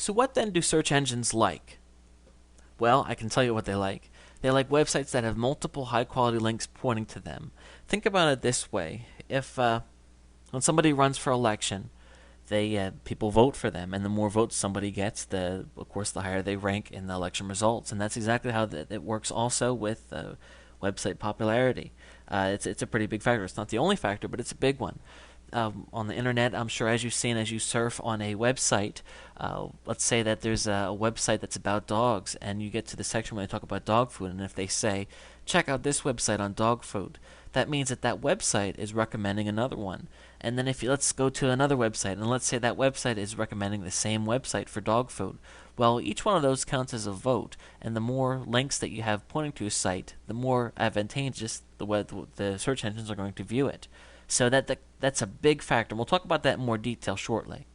So what then do search engines like? Well, I can tell you what they like. They like websites that have multiple high-quality links pointing to them. Think about it this way. If when somebody runs for election, they people vote for them, and the more votes somebody gets, of course the higher they rank in the election results, and that's exactly how it works also with website popularity. It's a pretty big factor. It's not the only factor, but it's a big one. On the internet, I'm sure as you've seen as you surf on a website, let's say that there's a website that's about dogs, and you get to the section where they talk about dog food, and if they say, check out this website on dog food, that means that that website is recommending another one. And then let's go to another website, and let's say that website is recommending the same website for dog food. Well, each one of those counts as a vote, and the more links that you have pointing to a site, the more advantageous the search engines are going to view it. So that's a big factor. And we'll talk about that in more detail shortly.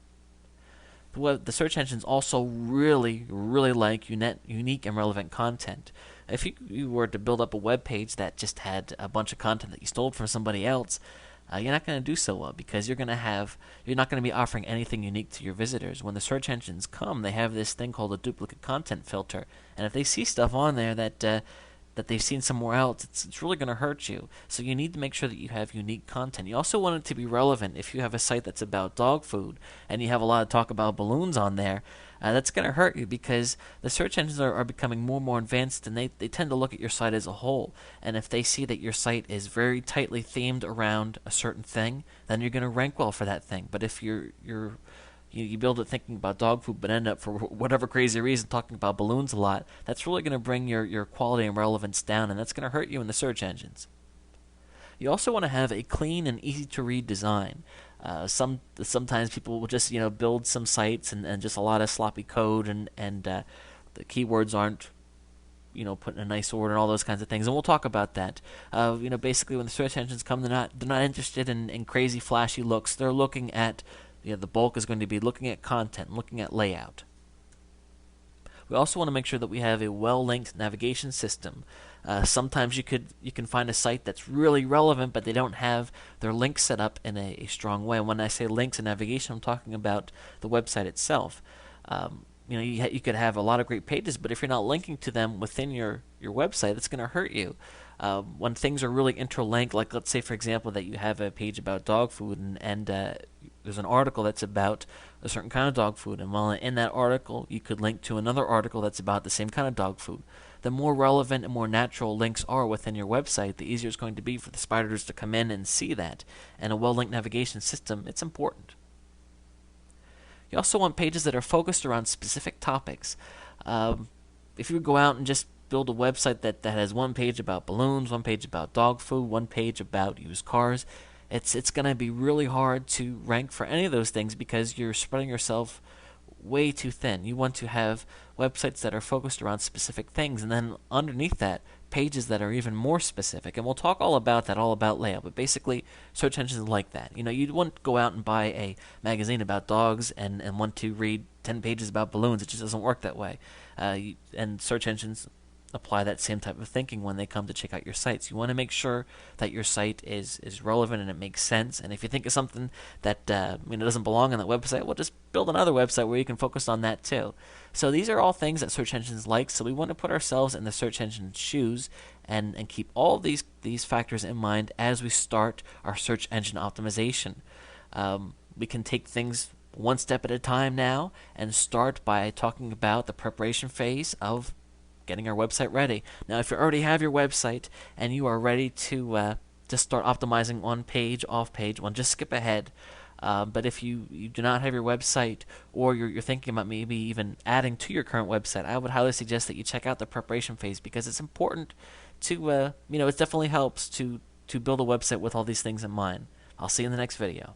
The search engines also really, really like unique and relevant content. If you were to build up a web page that just had a bunch of content that you stole from somebody else, you're not going to do so well because you're not going to be offering anything unique to your visitors. When the search engines come, they have this thing called a duplicate content filter, and if they see stuff on there that they've seen somewhere else, it's really going to hurt you. So you need to make sure that you have unique content. You also want it to be relevant. If you have a site that's about dog food and you have a lot of talk about balloons on there, that's going to hurt you because the search engines are becoming more and more advanced, and they tend to look at your site as a whole. And if they see that your site is very tightly themed around a certain thing, then you're going to rank well for that thing. But if you build it thinking about dog food but end up for whatever crazy reason talking about balloons a lot, that's really going to bring your quality and relevance down, and that's going to hurt you in the search engines. You also want to have a clean and easy to read design. Sometimes people will just build some sites and just a lot of sloppy code and the keywords aren't put in a nice order and all those kinds of things, and we'll talk about that. Basically when the search engines come, they're not interested in crazy flashy looks. They're looking at the bulk is going to be looking at content, looking at layout. We also want to make sure that we have a well-linked navigation system. Sometimes you can find a site that's really relevant, but they don't have their links set up in a strong way. And when I say links and navigation, I'm talking about the website itself. You could have a lot of great pages, but if you're not linking to them within your website, it's going to hurt you. When things are really interlinked, like let's say, for example, that you have a page about dog food and there's an article that's about a certain kind of dog food, and while in that article you could link to another article that's about the same kind of dog food. The more relevant and more natural links are within your website, the easier it's going to be for the spiders to come in and see that. And a well-linked navigation system, it's important. You also want pages that are focused around specific topics. If you go out and just build a website that has one page about balloons, one page about dog food, one page about used cars, it's going to be really hard to rank for any of those things because you're spreading yourself way too thin. You want to have websites that are focused around specific things, and then underneath that, pages that are even more specific. And we'll talk all about that, all about layout, but basically search engines like that. You wouldn't go out and buy a magazine about dogs and want to read 10 pages about balloons. It just doesn't work that way. And search engines apply that same type of thinking when they come to check out your sites. You want to make sure that your site is relevant and it makes sense. And if you think of something that doesn't belong on that website, well, just build another website where you can focus on that too. So these are all things that search engines like. So we want to put ourselves in the search engine's shoes and keep all these factors in mind as we start our search engine optimization. We can take things one step at a time now and start by talking about the preparation phase of getting our website ready. Now, if you already have your website and you are ready to just start optimizing on page, off page, well, just skip ahead. But if you do not have your website, or you're thinking about maybe even adding to your current website, I would highly suggest that you check out the preparation phase because it's important to, it definitely helps to build a website with all these things in mind. I'll see you in the next video.